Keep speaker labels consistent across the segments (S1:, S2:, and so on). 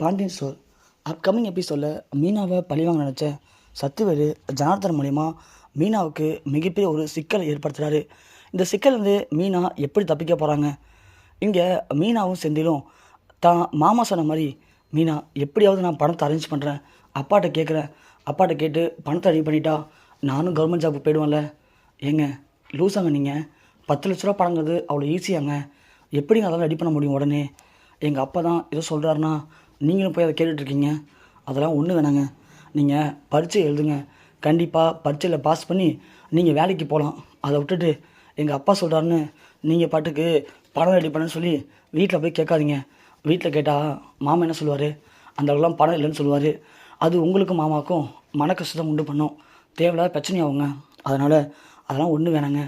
S1: Pandian store upcoming எபிசோடில் மீனாவை பழிவாங்க நினச்ச சத்துவேலு ஜனார்தன் மூலிமா மீனாவுக்கு மிகப்பெரிய ஒரு சிக்கலை ஏற்படுத்துகிறாரு. இந்த சிக்கல் மீனா எப்படி தப்பிக்க போகிறாங்க? இங்கே மீனாவும் செந்திலும் தான் மாமா சொன்ன மாதிரி மீனா எப்படியாவது நான் பணத்தை அரேஞ்ச் பண்ணுறேன், அப்பாட்ட கேட்குறேன், அப்பாட்ட கேட்டு பணத்தை ரெடி பண்ணிட்டா நானும் கவர்மெண்ட் ஜாபுக்கு போயிடுவேன்ல. ஏங்க லூஸாங்க நீங்கள், 10 லட்ச ரூபா பணங்கிறது அவ்வளோ ஈஸியாங்க, எப்படிங்க அதெல்லாம் ரெடி பண்ண முடியும் உடனே? எங்கள் அப்பா தான் ஏதோ சொல்கிறாருன்னா நீங்களும் போய் அதை கேட்டுட்ருக்கீங்க. அதெல்லாம் ஒன்றும் வேணாங்க, நீங்கள் பரீட்சை எழுதுங்க, கண்டிப்பாக பரீட்சையில் பாஸ் பண்ணி நீங்கள் வேலைக்கு போகலாம். அதை விட்டுட்டு எங்கள் அப்பா சொல்கிறாருன்னு நீங்கள் பாட்டுக்கு பணம் ரெடி பண்ணன்னு சொல்லி வீட்டில் போய் கேட்காதீங்க. வீட்டில் கேட்டால் மாமா என்ன சொல்லுவார்? அந்த அளவுக்குலாம் பணம் இல்லைன்னு சொல்லுவார். அது உங்களுக்கும் மாமாவுக்கும் மன கஷ்டத்தை உண்டு பண்ணும், தேவையில்லாத பிரச்சனையாகுங்க. அதனால் அதெல்லாம் ஒன்றும் வேணாங்க,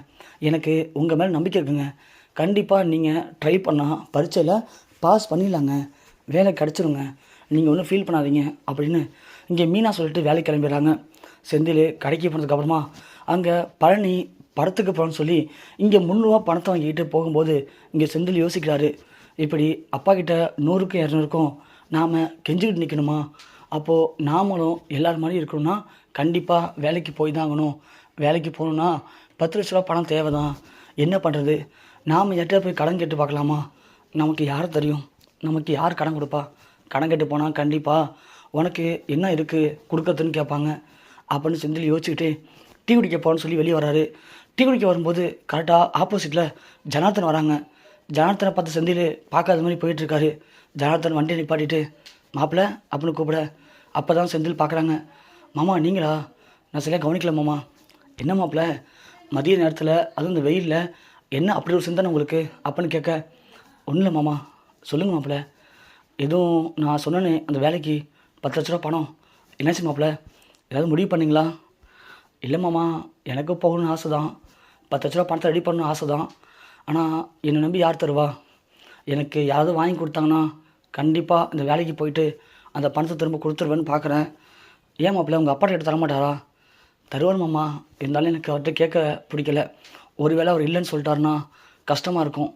S1: எனக்கு உங்கள் மேலே நம்பிக்கை இருக்குங்க. கண்டிப்பாக நீங்கள் ட்ரை பண்ணால் பரீட்சையில் பாஸ் பண்ணிடலாங்க, வேலை கிடச்சிருங்க, நீங்கள் ஒன்றும் ஃபீல் பண்ணாதீங்க அப்படின்னு இங்கே மீனா சொல்லிட்டு வேலைக்கு கிளம்பிடுறாங்க. செந்தில் கடைக்கு போனதுக்கப்புறமா அங்கே பழனி படத்துக்கு போகணும்னு சொல்லி இங்கே 300 பணத்தை வாங்கிட்டு போகும்போது இங்கே செந்தில் யோசிக்கிறாரு, இப்படி அப்பா கிட்ட 100க்கும் 200க்கும் நாம் கெஞ்சிக்கிட்டு நிற்கணுமா? அப்போது நாமளும் எல்லார் மாதிரி இருக்கணும்னா கண்டிப்பாக வேலைக்கு போய் தான் ஆகணும். வேலைக்கு போகணுன்னா 10 லட்ச ரூபா பணம் தேவை தான். என்ன பண்ணுறது? நாம் யார்கிட்ட போய் கடன் கேட்டு பார்க்கலாமா? நமக்கு யார் தெரியும், நமக்கு யார் கடன் கொடுப்பா? கடன் கேட்டு போனால் கண்டிப்பாக உனக்கு என்ன இருக்குது கொடுக்கறதுன்னு கேட்பாங்க அப்படின்னு செந்தில் யோசிச்சுக்கிட்டு டீ குடிக்க போகிறேன்னு சொல்லி வெளியே வராரு. டீ குடிக்க வரும்போது கரெக்டாக ஆப்போசிட்டில் ஜனார்தன் வராங்க. ஜனார்தனை பார்த்து செந்தில் பார்க்காத மாதிரி போயிட்டுருக்காரு. ஜனார்தன் வண்டியை நிப்பாட்டிட்டு மாப்பிள்ளை அப்படின்னு கூப்பிட அப்போ தான் செந்தில் பார்க்குறாங்க. மாமா நீங்களா? நான் சரியாக கவனிக்கல மாமா. என்ன மாப்பிள்ளை மதிய நேரத்தில் அதுவும் இந்த வெயிலில் என்ன அப்படி ஒரு சிந்தனை உங்களுக்கு அப்படின்னு கேட்க, ஒன்றும் இல்லை மாமா. சொல்லுங்கள் மாப்பிள்ளை, எதுவும் நான் சொன்னேன்னு அந்த வேலைக்கு 10 லட்ச ரூபா பணம் என்னாச்சு மாப்பிள்ளை, ஏதாவது முடிவு பண்ணிங்களா? இல்லை மாமா, எனக்கு போகணும்னு ஆசை தான், 10 லட்ச ரூபா பணத்தை ரெடி பண்ணணும்னு ஆசை தான். ஆனால் என்னை நம்பி யார் தருவா? எனக்கு யாராவது வாங்கி கொடுத்தாங்கன்னா கண்டிப்பாக இந்த வேலைக்கு போயிட்டு அந்த பணத்தை திரும்ப கொடுத்துருவேன்னு பார்க்குறேன். ஏன் மாப்பிள்ளை உங்கள் அப்பாட்ட எடுத்து தரமாட்டாரா? தருவார் மாமா, இருந்தாலும் எனக்கு அவர்கிட்ட கேட்க பிடிக்கல. ஒருவேளை அவர் இல்லைன்னு சொல்லிட்டாருன்னா கஷ்டமாக இருக்கும்.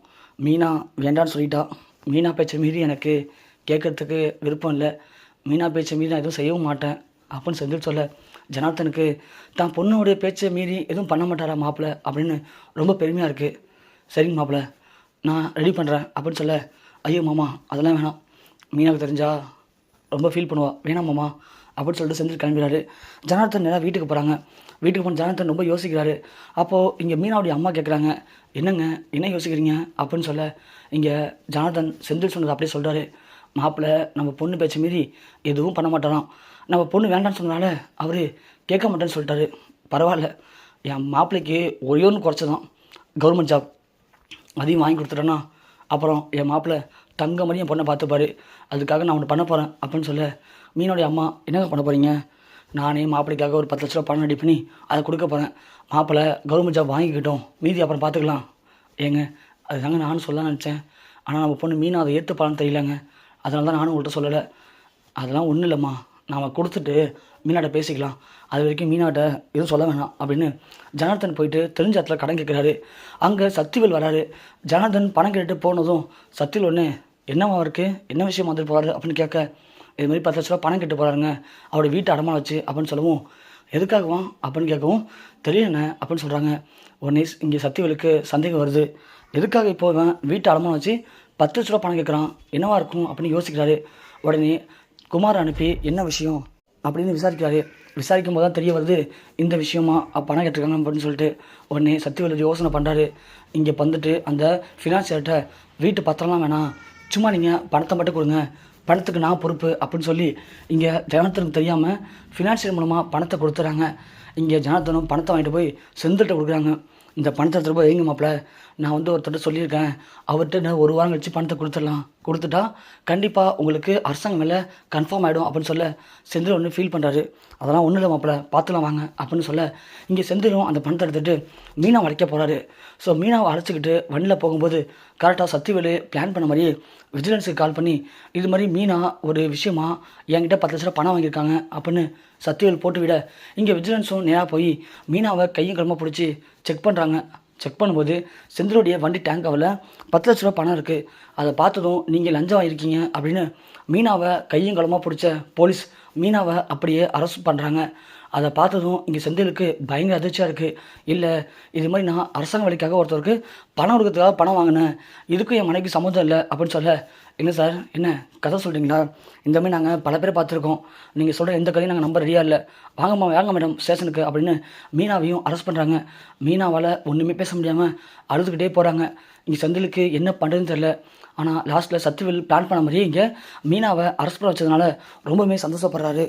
S1: மீனா வேண்டான்னு சொல்லிட்டா, மீனா பேச்சை மீறி எனக்கு கேட்குறதுக்கு விருப்பம் இல்லை, மீனா பேச்சை மீறி நான் எதுவும் செய்யவும் மாட்டேன் அப்படின்னு செந்தில் சொல்ல, ஜனார்தனுக்கு தான் பொண்ணுடைய பேச்சை மீறி எதுவும் பண்ண மாட்டாரா மாப்பிள்ளை அப்படின்னு ரொம்ப பெருமையாக இருக்குது. சரிங்க மாப்பிள்ளை, நான் ரெடி பண்ணுறேன் அப்படின்னு சொல்ல, ஐயோ மாமா அதெல்லாம் வேணாம், மீனாவுக்கு தெரிஞ்சா ரொம்ப ஃபீல் பண்ணுவா, வேணாம் மாமா அப்படின்னு சொல்லிட்டு செந்தில் கிளம்பிடுறாரு. ஜனார்தன் நேராக வீட்டுக்கு போகிறாங்க. வீட்டுக்கு போன ஜனார்தன் ரொம்ப யோசிக்கிறாரு. அப்போது இங்கே மீனாவுடைய அம்மா கேட்குறாங்க, என்னங்க என்ன யோசிக்கிறீங்க அப்படின்னு சொல்ல, இங்கே ஜனார்தன் செந்தில் சொன்னது அப்படியே சொல்கிறாரு, மாப்பிள்ளை நம்ம பொண்ணு பேச்ச மீறி எதுவும் பண்ண மாட்டாராம், நம்ம பொண்ணு வேண்டான்னு சொன்னனால அவர் கேட்க மாட்டேன்னு சொல்லிட்டாரு. பரவாயில்ல, என் மாப்பிள்ளைக்கு ஒரே ஒன்று குறைச்சதான் கவர்மெண்ட் ஜாப், அதையும் வாங்கி கொடுத்துட்டேன்னா அப்புறம் என் மாப்பிள்ளை தங்க மாதிரி என் பொண்ணை பார்த்துப்பாரு, அதுக்காக நான் ஒன்று பண்ண போகிறேன் அப்படின்னு சொல்ல, மீனோடைய அம்மா என்னங்க பண்ண போகிறீங்க? நானே மாப்பிள்ளைக்காக ஒரு 10 லட்ச ரூபா பணம் ரெடி பண்ணி அதை கொடுக்க போகிறேன், மாப்பிள்ளை கவர்மெண்ட் ஜாப் வாங்கிக்கிட்டோம், மீதி அப்புறம் பார்த்துக்கலாம். ஏங்க அதுதாங்க நானும் சொல்ல நினச்சேன், ஆனால் நம்ம பொண்ணு மீனா அதை ஏற்றுப்பான்னு தெரியலங்க, அதனால தான் நானும் உங்கள்கிட்ட சொல்லலை. அதெல்லாம் ஒன்றும் இல்லைம்மா, நாம் கொடுத்துட்டு மீனாட்ட பேசிக்கலாம், அது வரைக்கும் மீனாட்ட எதுவும் சொல்ல வேணாம் அப்படின்னு ஜனார்தன் போயிட்டு தெரிஞ்ச இடத்துல கடன் கேட்குறாரு. அங்கே சக்திவேல் வராரு. ஜனார்தன் பணம் கேட்டுட்டு போனதும் சக்திவேல் ஒன்று என்னவா இருக்குது, என்ன விஷயம் வந்துட்டு போகிறாரு அப்படின்னு கேட்க, இது மாதிரி 10 லட்ச ரூபா பணம் கெட்டு போகிறாருங்க, அவருடைய வீட்டை அடமான வச்சு அப்படின்னு சொல்லவும், எதுக்காகவா அப்படின்னு கேட்கவும், தெரியலண்ணே அப்படின்னு சொல்கிறாங்க. உடனே இங்கே சக்திவேலுக்கு சந்தேகம் வருது, எதுக்காக இப்போ இவன் வீட்டை அடமான வச்சு 10 லட்ச ரூபா பணம் கேட்குறான், என்னவா இருக்கும் அப்படின்னு யோசிக்கிறாரு. உடனே குமார் அனுப்பி என்ன விஷயம் அப்படின்னு விசாரிக்கிறாரு. விசாரிக்கும் போது தான் தெரிய வருது இந்த விஷயமா பணம் கேட்டிருக்காங்க அப்படின்னு சொல்லிட்டு. உடனே சக்திவேலு யோசனை பண்ணுறாரு, இங்கே வந்துட்டு அந்த ஃபினான்சியர்கிட்ட வீட்டு பத்திரம்லாம் வேணாம், சும்மா நீங்கள் பணத்தை மட்டும் கொடுங்க, பணத்துக்கு நான் பொறுப்பு அப்படின்னு சொல்லி இங்கே ஜனார்தனுக்கு தெரியாமல் ஃபினான்ஷியல் மூலமாக பணத்தை கொடுத்துட்றாங்க. இங்கே ஜனார்தனும் பணத்தை வாங்கிட்டு போய் செந்தில்கிட்ட கொடுக்குறாங்க. இந்த பணத்தை எடுத்துகிட்டு போய் எங்க மாப்பிள்ள, நான் ஒருத்தர்கிட்ட சொல்லியிருக்கேன், அவர்கிட்ட 1 வாரம் கழிச்சு பணத்தை கொடுத்துடலாம், கொடுத்துட்டா கண்டிப்பாக உங்களுக்கு அரசாங்கம் மேலே கன்ஃபார்ம் ஆகிடும் அப்படின்னு சொல்ல, செந்தில் ஒன்று ஃபீல் பண்ணுறாரு. அதெல்லாம் ஒன்றும் இல்லை மாப்பிள்ள, பார்த்துலாம் வாங்க அப்படின்னு சொல்ல, இங்கே செந்திலும் அந்த பணத்தை எடுத்துகிட்டு மீனாவை அழைக்க போகிறாரு. ஸோ மீனாவை அழைச்சிக்கிட்டு வண்டியில் போகும்போது கரெக்டாக சக்திவேலு பிளான் பண்ண மாதிரி விஜிலன்ஸுக்கு கால் பண்ணி, இது மாதிரி மீனா ஒரு விஷயமா என்கிட்ட 10 லட்ச ரூபா பணம் வாங்கியிருக்காங்க அப்படின்னு சக்திவேல் போட்டு விட, இங்கே விஜிலன்ஸும் நேராக போய் மீனாவை கையும் களமாக பிடிச்சி செக் பண்ணுறாங்க. செக் பண்ணும்போது செந்திலுடைய வண்டி டேங்க் கவரில் 10 லட்ச ரூபா பணம் இருக்குது. அதை பார்த்ததும் நீங்கள் லஞ்சம் வாங்கியிருக்கீங்க அப்படின்னு மீனாவை கையும் களமாக பிடிச்ச போலீஸ் மீனாவை அப்படியே அரெஸ்ட் பண்ணுறாங்க. அதை பார்த்ததும் இங்கே செந்திலுக்கு பயங்கர அதிர்ச்சியாக இருக்குது. இல்லை, இது மாதிரி நான் அரசாங்க வேலைக்காக ஒருத்தருக்கு பணம் கொடுக்கறதுக்காக பணம் வாங்கினேன், இதுக்கும் என் மனைவிக்கு சம்மந்தம் இல்லை அப்படின்னு சொல்ல, என்ன சார் என்ன கதை சொல்கிறீங்களா? இந்த மாதிரி நாங்கள் பல பேரை பார்த்துருக்கோம், நீங்கள் சொல்கிற எந்த கதையும் நாங்கள் நம்ப ரெடியாக இல்லை, வாங்க மேடம் ஸ்டேஷனுக்கு அப்படின்னு மீனாவையும் அரெஸ்ட் பண்ணுறாங்க. மீனாவால் ஒன்றுமே பேச முடியாமல் அழுதுகிட்டே போகிறாங்க. இங்கே செந்திலுக்கு என்ன பண்ணுறதுன்னு தெரில. ஆனால் லாஸ்ட்டில் சக்திவேல் பிளான் பண்ண மாதிரியே இங்கே மீனாவை அரெஸ்ட் பண்ண வச்சதுனால ரொம்பவுமே சந்தோஷப்படுறாரு.